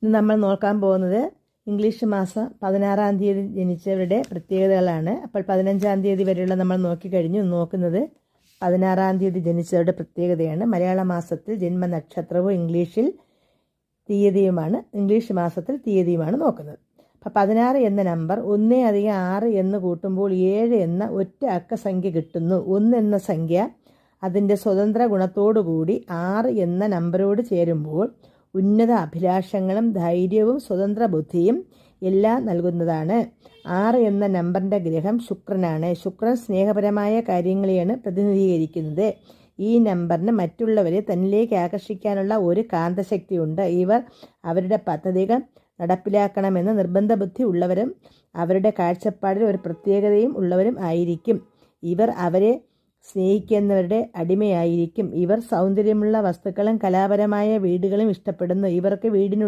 ഇന്ന് നമ്മൾ നോക്കാൻ പോകുന്നത് ഇംഗ്ലീഷ് മാസം 16-ാം തീയതി ജനിച്ചവരുടെ പ്രത്യേകതകളാണ്. അപ്പോൾ 15-ാം തീയതി വരെയുള്ള നമ്മൾ നോക്കിക്കഴിഞ്ഞു. നോക്കുന്നത് 16-ാം തീയതി ജനിച്ചവരുടെ പ്രത്യേകതയാണ്. മലയാള മാസത്തിൽ ജന്മനക്ഷത്രവും ഇംഗ്ലീഷ് മാസത്തിൽ തീയതിയുമാണ് നോക്കുന്നത്. അപ്പോൾ 16 എന്ന നമ്പർ 1 + 6 എന്ന് കൂട്ടുമ്പോൾ 7 എന്ന ഒറ്റ അക്കസംഖ്യ കിട്ടുന്നു. 1 എന്ന സംഖ്യ അതിൻ്റെ സ്വതന്ത്ര ഗുണത്തോടുകൂടി 6 എന്ന നമ്പരോട് ചേരുമ്പോൾ ഉന്നത അഭിലാഷങ്ങളും ധൈര്യവും സ്വതന്ത്ര ബുദ്ധിയും എല്ലാം നൽകുന്നതാണ്. 6 എന്ന നമ്പറിൻ്റെ ഗ്രഹം ശുക്രനാണ്. ശുക്രൻ സ്നേഹപരമായ കാര്യങ്ങളെയാണ് പ്രതിനിധീകരിക്കുന്നത്. ഈ നമ്പറിന് മറ്റുള്ളവരെ തന്നിലേക്ക് ആകർഷിക്കാനുള്ള ഒരു കാന്തശക്തിയുണ്ട്. ഇവർ അവരുടെ പദ്ധതികൾ നടപ്പിലാക്കണമെന്ന് നിർബന്ധ ബുദ്ധി ഉള്ളവരും അവരുടെ കാഴ്ചപ്പാടിൽ ഒരു പ്രത്യേകതയും ഉള്ളവരും ആയിരിക്കും. ഇവർ അവരെ സ്നേഹിക്കുന്നവരുടെ അടിമയായിരിക്കും. ഇവർ സൗന്ദര്യമുള്ള വസ്തുക്കളും കലാപരമായ വീടുകളും ഇഷ്ടപ്പെടുന്നു. ഇവർക്ക് വീടിനുള്ള